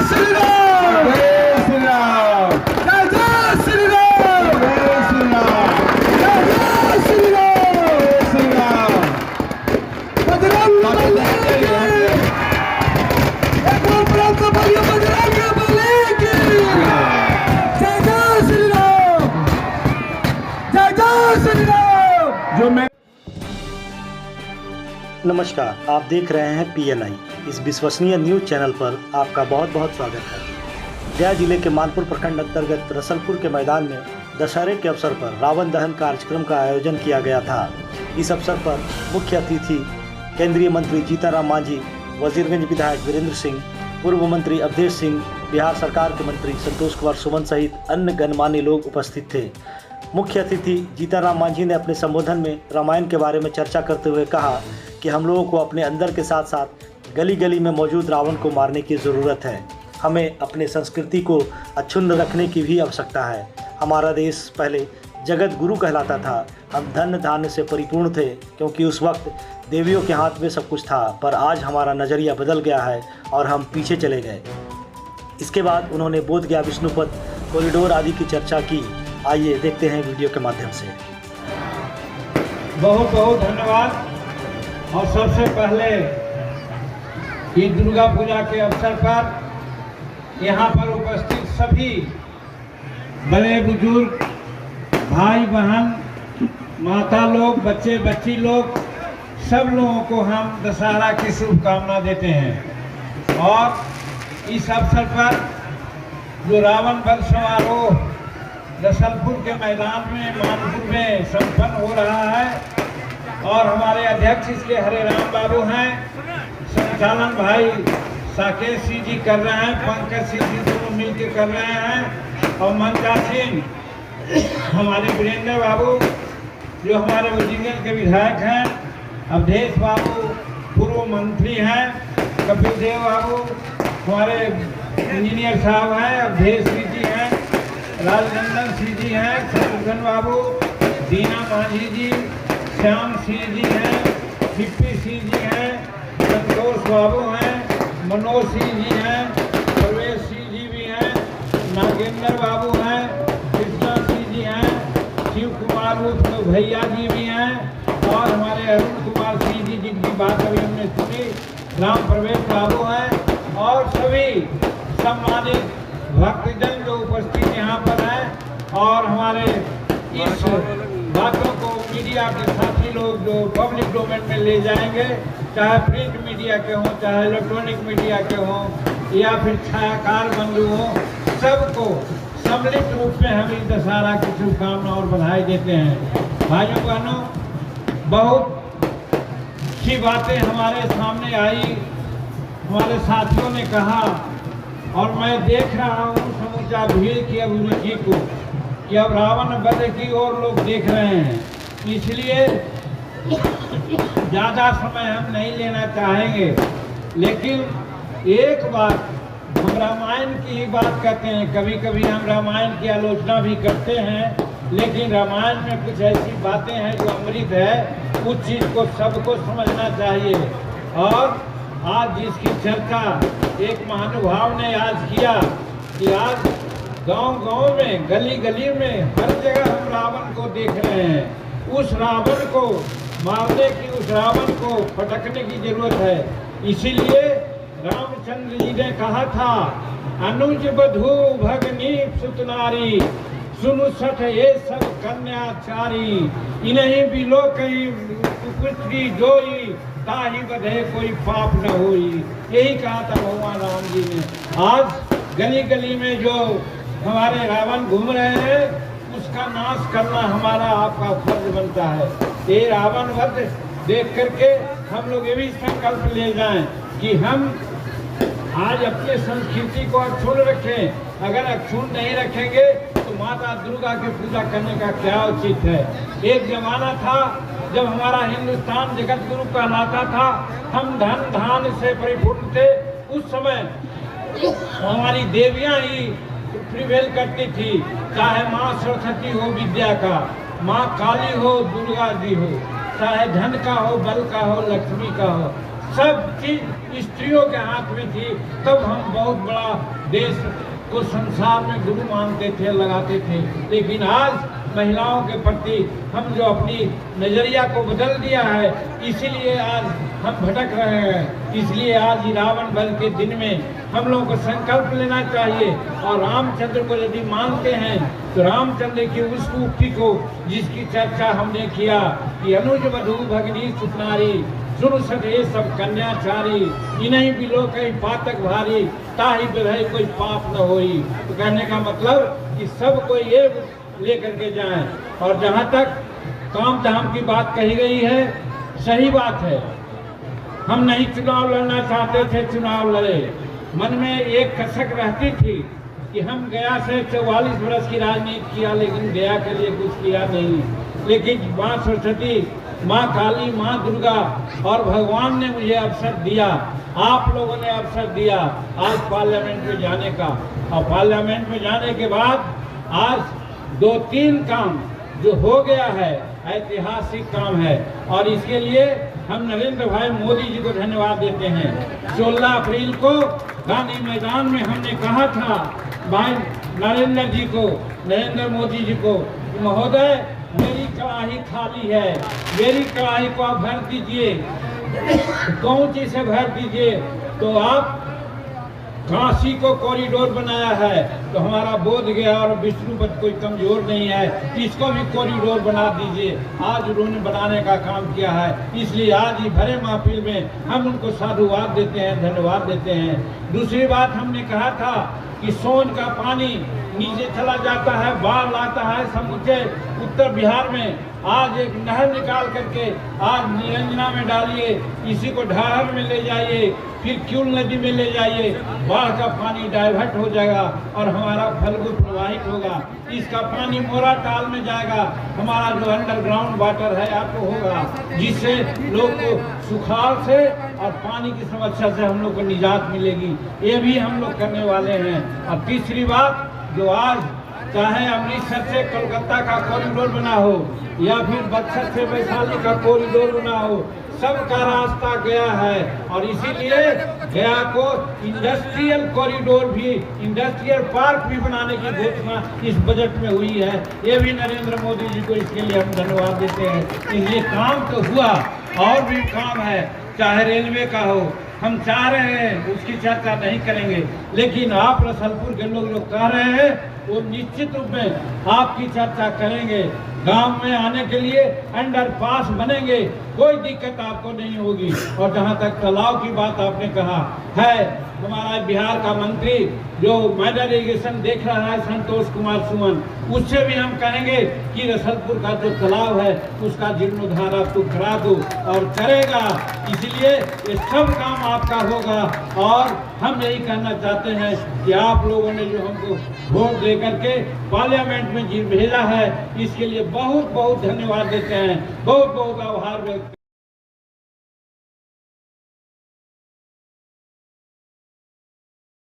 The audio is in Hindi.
श्री राम, जय श्री राम, जय श्री राम, जय श्री राम, जय श्री राम, जय श्री राम। बजरंग बली की एक बार बुलंद से बोलिए बजरंग बली की जय जय श्री राम, जय जय श्री राम। जो मैं नमस्कार, आप देख रहे हैं PNI। इस विश्वसनीय न्यूज चैनल पर आपका बहुत बहुत स्वागत है। गया जिले के मानपुर प्रखंड अंतर्गत रसलपुर के मैदान में दशहरे के अवसर पर रावण दहन कार्यक्रम का आयोजन किया गया था। इस अवसर पर मुख्य अतिथि केंद्रीय मंत्री जीतनराम मांझी, वजीरगंज विधायक वीरेंद्र सिंह, पूर्व मंत्री अवधेश सिंह, बिहार सरकार के मंत्री संतोष कुमार सुमन सहित अन्य गणमान्य लोग उपस्थित थे। मुख्य अतिथि जीतनराम मांझी ने अपने संबोधन में रामायण के बारे में चर्चा करते हुए कहा कि हम लोगों को अपने अंदर के साथ साथ गली गली में मौजूद रावण को मारने की ज़रूरत है। हमें अपने संस्कृति को अक्षुण्ण रखने की भी आवश्यकता है। हमारा देश पहले जगत गुरु कहलाता था। हम धन धान्य से परिपूर्ण थे क्योंकि उस वक्त देवियों के हाथ में सब कुछ था, पर आज हमारा नज़रिया बदल गया है और हम पीछे चले गए। इसके बाद उन्होंने बोध गया विष्णुपद कॉरिडोर आदि की चर्चा की। आइए देखते हैं वीडियो के माध्यम से। बहुत बहुत धन्यवाद। और सबसे पहले ये दुर्गा पूजा के अवसर पर यहाँ पर उपस्थित सभी बड़े बुजुर्ग, भाई बहन, माता लोग, बच्चे बच्ची लोग, सब लोगों को हम दशहरा की शुभकामना देते हैं। और इस अवसर पर जो रावण वध समारोह रसलपुर के मैदान में मानपुर में संपन्न हो रहा है और हमारे अध्यक्ष इसके हरे राम बाबू हैं, संचालन भाई साकेत सिंह जी कर रहे हैं, पंकज सिंह जी दोनों मिलकर कर रहे हैं, और मंचासीन हमारे वीरेंद्र बाबू जो हमारे वजीरगंज के विधायक हैं, अवधेश बाबू पूर्व मंत्री हैं, कपिल देव बाबू हमारे इंजीनियर साहब हैं, अवधेश सिंह जी हैं, राजनंदन सिंह जी हैं, शत्रुघ्न बाबू, दीना मांझी जी, श्याम सिंह जी हैं, हिप्पी सिंह जी हैं, संतोष बाबू हैं, मनोज सिंह जी हैं, प्रवेश सिंह जी भी हैं, नागेंद्र बाबू हैं, कृष्णा सिंह जी हैं, शिव कुमार उर्फ भैया जी भी हैं, और हमारे अरुण कुमार सिंह जी जिनकी बात अभी हमने सुनी, राम प्रवेश बाबू हैं, और सभी सम्मानित भक्तजन जो उपस्थित यहाँ पर हैं। और हमारे इस बातों को मीडिया के साथी लोग जो पब्लिक डोमेन में ले जाएंगे, चाहे प्रिंट मीडिया के हों, चाहे इलेक्ट्रॉनिक मीडिया के हों, या फिर छायाकार बंधु हों, सबको सम्मिलित रूप में हम इस दशहरा की शुभकामना और बधाई देते हैं। भाइयों बहनों, बहुत सी बातें हमारे सामने आई, हमारे साथियों ने कहा, और मैं देख रहा हूँ समूचा भीड़ की अभिरुचि को कि अब रावण वध की ओर लोग देख रहे हैं, इसलिए ज़्यादा समय हम नहीं लेना चाहेंगे। लेकिन एक बात, हम रामायण की ही बात करते हैं, कभी कभी हम रामायण की आलोचना भी करते हैं, लेकिन रामायण में कुछ ऐसी बातें हैं जो अमृत है, उस चीज़ को सबको समझना चाहिए। और आज जिसकी चर्चा एक महानुभाव ने आज किया कि आज गांव-गांव में, गली गली में, हर जगह हम रावण को देख रहे हैं। उस रावण को मारने की, उस रावण को फटकने की जरूरत है। इसीलिए रामचंद्र जी ने कहा था, अनुज बधू भगनी सुतनारी, सुनु सठ ये सब कन्याचारी, इन्हीं बिलो कहीं पुत्री जोई, ताही बधे कोई पाप न होई। यही कहा था भगवान राम जी ने। आज गली गली में जो हमारे रावण घूम रहे हैं, उसका नाश करना हमारा आपका फर्ज बनता है। ये रावण वध देख करके हम लोग ये भी संकल्प ले जाएं कि हम आज अपने संस्कृति को अक्षुण्ण रखें। अगर अक्षुण्ण नहीं रखेंगे तो माता दुर्गा की पूजा करने का क्या उचित है। एक जमाना था जब हमारा हिंदुस्तान जगत गुरु कहलाता था, हम धन धान से परिपूर्ण थे। उस समय हमारी देवियां ही प्रिवेल करती थी, चाहे माँ सरस्वती हो विद्या का, माँ काली हो, दुर्गा जी हो, चाहे धन का हो, बल का हो, लक्ष्मी का हो, सब चीज स्त्रियों के हाथ में थी, तब हम बहुत बड़ा देश को संसार में गुरु मानते थे, लगाते थे। लेकिन आज महिलाओं के प्रति हम जो अपनी नजरिया को बदल दिया है, इसीलिए आज हम भटक रहे हैं। इसलिए आज ही रावण वध के दिन में हम लोगों को संकल्प लेना चाहिए और रामचंद्र को यदि मानते हैं तो रामचंद्र की उस उक्ति को, जिसकी चर्चा हमने किया कि अनुज वधू भगनी सुतनारी सुन सके सब कन्याचारी, इन्हीं बिलो कहीं पातक भारी ताही विभय कोई पाप न होई। तो कहने का मतलब कि सब कोई ये लेकर के जाएं। और जहाँ तक काम धाम की बात कही गई है, सही बात है। हम नहीं चुनाव लड़ना चाहते थे, चुनाव लड़े। मन में एक कसक रहती थी कि हम गया से 44 वर्ष की राजनीति किया, लेकिन गया के लिए कुछ किया नहीं। लेकिन माँ सरस्वती, माँ काली, माँ दुर्गा और भगवान ने मुझे अवसर दिया, आप लोगों ने अवसर दिया आज पार्लियामेंट में जाने का। और पार्लियामेंट में जाने के बाद आज 2-3 काम जो हो गया है, ऐतिहासिक काम है। और इसके लिए हम नरेंद्र भाई मोदी जी को धन्यवाद देते हैं। 16 अप्रैल को गांधी मैदान में हमने कहा था भाई नरेंद्र मोदी जी को, महोदय मेरी कड़ाही खाली है, मेरी कड़ाही को आप भर दीजिए। कौन चीज से भर दीजिए? तो आप काशी को कॉरिडोर बनाया है, तो हमारा बोध गया और विष्णुपद कोई कमजोर नहीं है, इसको भी कॉरिडोर बना दीजिए। आज उन्होंने बनाने का काम किया है, इसलिए आज ही भरे महफिल में हम उनको साधुवाद देते हैं, धन्यवाद देते हैं। दूसरी बात हमने कहा था कि सोन का पानी नीचे चला जाता है, बाढ़ लाता है समूचे उत्तर बिहार में। आज एक नहर निकाल करके आज निरंजना में डालिए, इसी को ढाहर में ले जाइए, फिर क्यूल नदी में ले जाइए, बाढ़ का पानी डाइवर्ट हो जाएगा और हमारा फल्गु प्रवाहित होगा। इसका पानी मोरा ताल में जाएगा, हमारा जो अंडरग्राउंड वाटर है आपको होगा, जिससे लोग को सुखाड़ से और पानी की समस्या से हम लोग को निजात मिलेगी। ये भी हम लोग करने वाले हैं। और तीसरी बात, जो आज चाहे अमृतसर से कोलकाता का कॉरिडोर बना हो या फिर बक्सर से वैशाली का कॉरिडोर बना हो, सबका रास्ता गया है। और इसीलिए गया को इंडस्ट्रियल कॉरिडोर भी, इंडस्ट्रियल पार्क भी बनाने की घोषणा इस बजट में हुई है। ये भी नरेंद्र मोदी जी को इसके लिए हम धन्यवाद देते हैं। इसलिए काम तो हुआ, और भी काम है, चाहे रेलवे का हो। हम चाह रहे हैं, उसकी चर्चा नहीं करेंगे, लेकिन आप रसलपुर के लोग जो कह रहे हैं वो निश्चित रूप में आपकी चर्चा करेंगे। गांव में आने के लिए अंडरपास बनेंगे, कोई दिक्कत आपको नहीं होगी। और जहां तक तालाब की बात आपने कहा है, हमारा बिहार का मंत्री जो मैडर इरिगेशन देख रहा है संतोष कुमार सुमन, उससे भी हम कहेंगे कि रसलपुर का जो तालाब है उसका जीर्णोद्धार आप तो करा दो, और करेगा। इसलिए ये सब काम आपका होगा। और हम यही कहना चाहते हैं कि आप लोगों ने जो हमको वोट दे करके पार्लियामेंट में भेजा है, इसके लिए बहुत बहुत धन्यवाद देते हैं, बहुत बहुत आभार व्यक्त